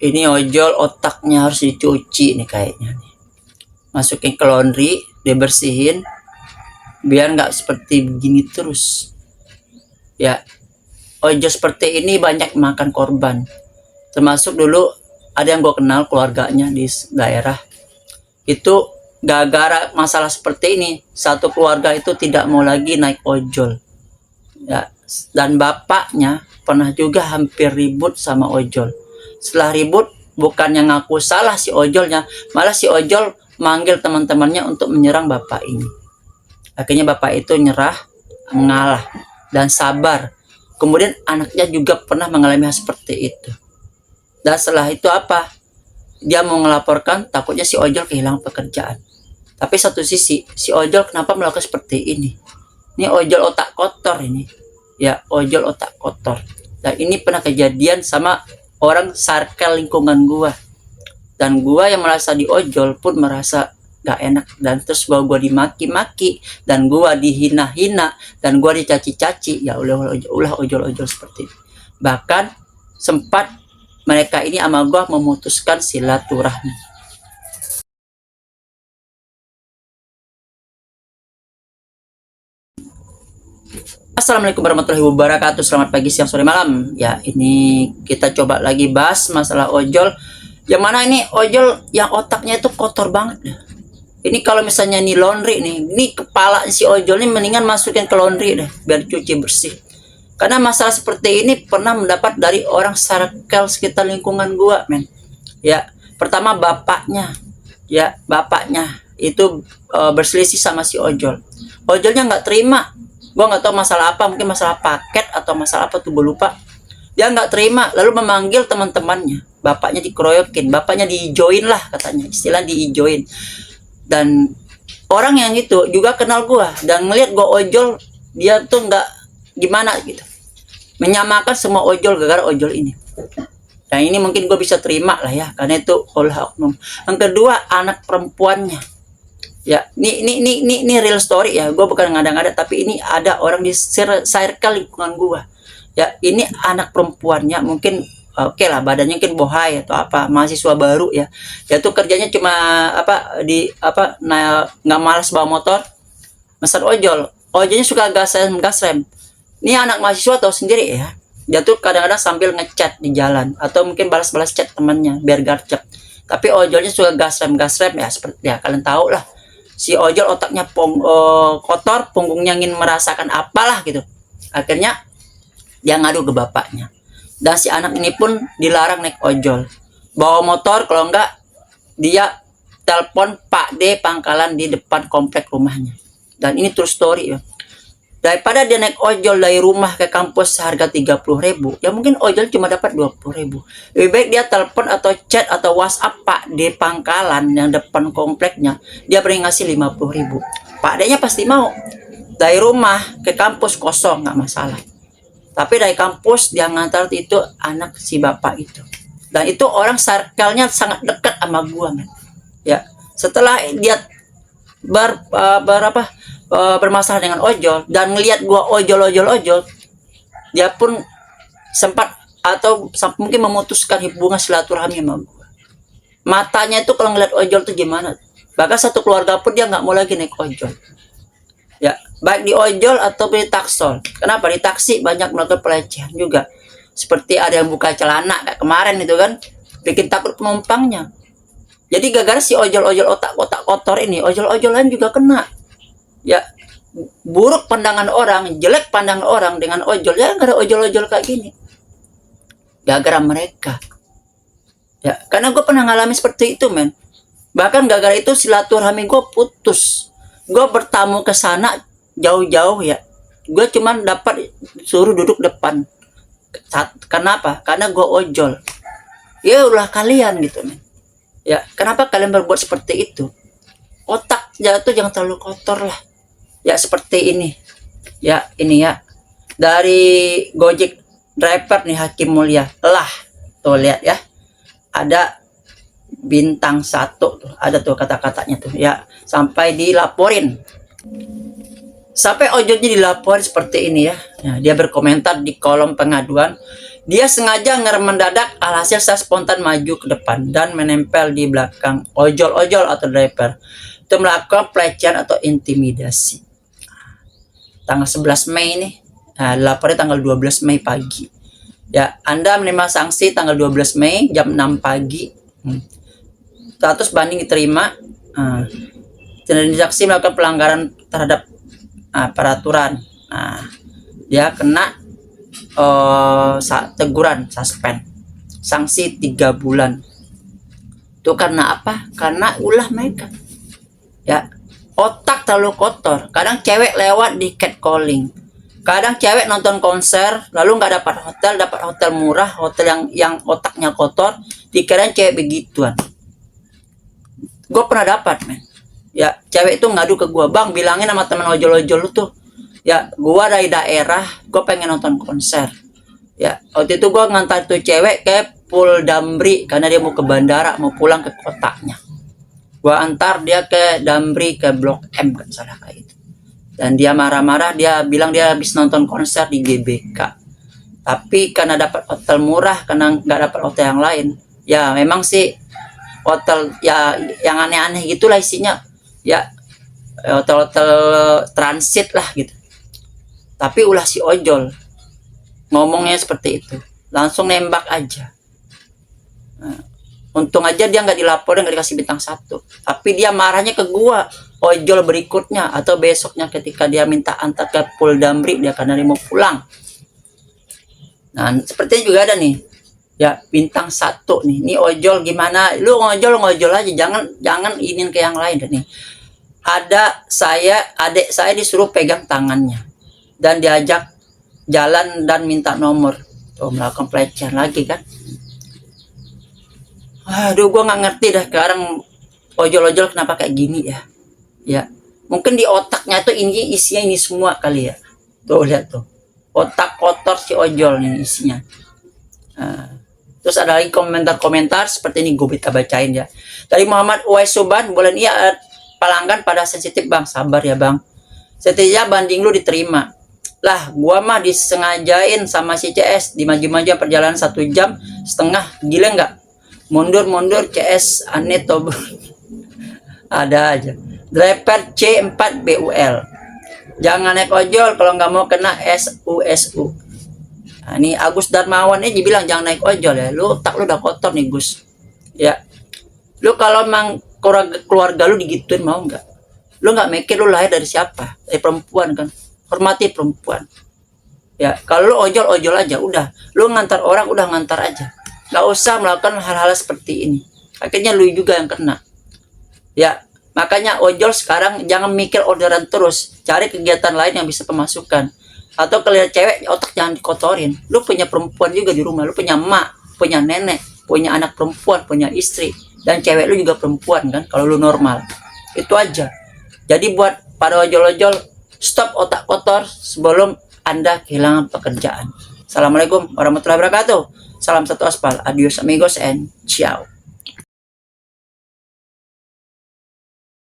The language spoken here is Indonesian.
Ini ojol otaknya harus dicuci nih kayaknya nih. Masukin ke laundry, dibersihin biar nggak seperti begini terus. Ya, ojol seperti ini banyak makan korban. Termasuk dulu ada yang gue kenal keluarganya di daerah. Itu gara-gara masalah seperti ini, satu keluarga itu tidak mau lagi naik ojol. Ya, dan bapaknya pernah juga hampir ribut sama ojol. Setelah ribut, bukannya ngaku salah si ojolnya, malah si ojol manggil teman-temannya untuk menyerang bapak ini. Akhirnya bapak itu nyerah, mengalah, dan sabar. Kemudian anaknya juga pernah mengalami hal seperti itu. Dan setelah itu apa? Dia mau melaporkan, takutnya si ojol kehilangan pekerjaan. Tapi satu sisi, si ojol kenapa melakukan seperti ini? Ini ojol otak kotor ini. Ya, ojol otak kotor. Dan ini pernah kejadian sama orang circle lingkungan gua. Dan gua yang merasa diojol pun merasa gak enak. Dan terus gua dimaki-maki. Dan gua dihina-hina. Dan gua dicaci-caci. Ya ulah ojol-ojol seperti itu. Bahkan sempat mereka ini sama gua memutuskan silaturahmi. Assalamualaikum warahmatullahi wabarakatuh. Selamat pagi, siang, sore, malam. Ya, ini kita coba lagi bahas masalah ojol. Yang mana ini ojol yang otaknya itu kotor banget. Ini kalau misalnya nih laundry nih, ini kepala si ojol ini mendingan masukin ke laundry deh, biar cuci bersih. Karena masalah seperti ini pernah mendapat dari orang circle sekitar lingkungan gua, men. Ya, pertama bapaknya. Ya, bapaknya itu berselisih sama si ojol. Ojolnya nggak terima. Gue nggak tahu masalah apa, mungkin masalah paket atau masalah apa tuh gue lupa. Dia nggak terima, lalu memanggil teman-temannya. Bapaknya dikeroyokin, bapaknya diijoin lah katanya, istilah diijoin. Dan orang yang itu juga kenal gue dan ngelihat gue ojol, dia tuh nggak gimana gitu, menyamakan semua ojol gara-gara ojol ini. Nah ini mungkin gue bisa terima lah ya, karena itu olah oknum. Yang kedua, anak perempuannya. Ya, ini real story ya. Gue bukan ngada-ngada, tapi ini ada orang di circle lingkungan gue. Ya, ini anak perempuannya mungkin oke lah, badannya mungkin bohai atau apa, mahasiswa baru ya. Ya tuh kerjanya cuma nggak malas bawa motor, mesen ojol. Ojolnya suka gas rem. Ini anak mahasiswa tahu sendiri ya. Dia tuh kadang-kadang sambil ngechat di jalan atau mungkin balas-balas chat temannya biar garcep. Tapi ojolnya suka gas rem ya, seperti ya kalian tahu lah. Si ojol otaknya kotor, punggungnya ingin merasakan apalah gitu. Akhirnya dia ngadu ke bapaknya. Dan si anak ini pun dilarang naik ojol. Bawa motor, kalau enggak dia telepon Pak D pangkalan di depan komplek rumahnya. Dan ini true story ya. Daripada dia naik ojol dari rumah ke kampus seharga 30.000, ya mungkin ojol cuma dapat 20.000. Lebih baik dia telepon atau chat atau WhatsApp Pak di pangkalan yang depan kompleknya, dia beri ngasih 50.000. Pak D-nya pasti mau. Dari rumah ke kampus kosong, nggak masalah. Tapi dari kampus dia ngantar itu anak si bapak itu. Dan itu orang circle-nya sangat dekat sama gua, man. Ya, setelah dia bermasalah dengan ojol dan ngelihat gua ojol, dia pun sempat atau mungkin memutuskan hubungan silaturahmi sama gua. Matanya itu kalau ngeliat ojol tuh gimana, bahkan satu keluarga pun dia nggak mau lagi naik ojol ya, baik di ojol atau di taksol. Kenapa? Di taksi banyak melakukan pelecehan juga, seperti ada yang buka celana kayak kemarin itu kan, bikin takut penumpangnya. Jadi gara-gara si ojol-ojol otak kotor ini, ojol-ojolan juga kena. Ya, buruk pandangan orang, jelek pandangan orang dengan ojol. Ya gara ojol-ojol kayak gini. Gara-gara mereka. Ya, karena gue pernah ngalami seperti itu, men. Bahkan gara-gara itu silaturahmi gue putus. Gue bertamu ke sana jauh-jauh ya. Gue cuman dapat suruh duduk depan. Kenapa? Karena gue ojol. Ya ulah kalian gitu, men. Ya, kenapa kalian berbuat seperti itu? Otak jatuh jangan terlalu kotor lah. Ya seperti ini. Ya, ini ya. Dari Gojek driver nih Hakim Mulia. Lah, tuh lihat ya. Ada bintang 1 tuh. Ada tuh kata-katanya tuh ya. Sampai dilaporin. Sampai ojolnya dilaporin seperti ini ya. Nah, dia berkomentar di kolom pengaduan. Dia sengaja ngerem mendadak, alhasil saya spontan maju ke depan dan menempel di belakang ojol-ojol atau driver. Itu melakukan pelecehan atau intimidasi. Tanggal 11 Mei nih, lapornya tanggal 12 Mei pagi. Ya, Anda menerima sanksi tanggal 12 Mei jam 6 pagi. Status banding diterima. Tindak saksi melakukan pelanggaran terhadap peraturan. Dia kena teguran, suspend, sanksi 3 bulan. Itu karena apa? Karena ulah mereka. Ya, otak terlalu kotor. Kadang cewek lewat di catcalling. Kadang cewek nonton konser lalu nggak dapat hotel murah, hotel yang otaknya kotor, dikirain cewek begituan. Gue pernah dapat, men. Ya, cewek itu ngadu ke gue, bang, bilangin sama teman ojol-ojol lu tuh. Ya, gue dari daerah, gue pengen nonton konser. Ya, waktu itu gue ngantar tuh cewek ke Pul Damri karena dia mau ke bandara, mau pulang ke kotanya. Gue antar dia ke Damri, ke Blok M, kan salah kayak itu. Dan dia marah-marah, dia bilang dia habis nonton konser di GBK. Tapi karena dapat hotel murah, karena nggak dapat hotel yang lain. Ya, memang sih hotel ya yang aneh-aneh gitulah isinya. Ya, hotel-hotel transit lah gitu. Tapi ulah si ojol ngomongnya seperti itu, langsung nembak aja. Untung aja dia nggak dilaporin, nggak dikasih bintang 1. Tapi dia marahnya ke gua ojol berikutnya atau besoknya ketika dia minta antar ke Pul Damri, dia karena dia mau pulang. Nah, sepertinya juga ada nih, ya bintang 1 nih. Ini ojol gimana? Lu ngojol aja, jangan ingin ke yang lain nih. Adik saya disuruh pegang tangannya dan diajak jalan dan minta nomor. Tuh, melakukan pelecehan lagi kan. Aduh, gue nggak ngerti dah sekarang ojol-ojol kenapa kayak gini ya. Ya, mungkin di otaknya tuh ini isinya ini semua kali ya. Tuh lihat tuh, otak kotor si ojol nih isinya. Terus ada lagi komentar-komentar seperti ini, gue bacain ya. Dari Muhammad Uwais Suban, boleh iya pelanggan pada sensitif bang, sabar ya bang. Setidaknya banding lu diterima. Lah, gua mah disengajain sama si CS dimaju-maju perjalanan 1,5 jam, gila nggak? Mundur CS aneh toh. Ada aja. Driver C4 BUL. Jangan naik ojol kalau nggak mau kena SUSU. Nah, ini Agus Darmawan ini dibilang jangan naik ojol ya. Lu tak lu udah kotor nih Gus. Ya. Lu kalau emang keluarga lu digituin mau nggak? Lu nggak mikir lu lahir dari siapa? Dari perempuan kan. Hormati perempuan. Ya, kalau lu ojol aja udah. Lu ngantar orang udah ngantar aja. Nggak usah melakukan hal-hal seperti ini. Akhirnya lu juga yang kena. Ya, makanya ojol sekarang jangan mikir orderan terus. Cari kegiatan lain yang bisa pemasukan. Atau kalau cewek otak jangan dikotorin. Lu punya perempuan juga di rumah. Lu punya emak, punya nenek, punya anak perempuan, punya istri. Dan cewek lu juga perempuan kan kalau lu normal. Itu aja. Jadi buat para ojol-ojol, stop otak kotor sebelum Anda kehilangan pekerjaan. Assalamualaikum warahmatullahi wabarakatuh. Salam satu aspal. Adios amigos and ciao.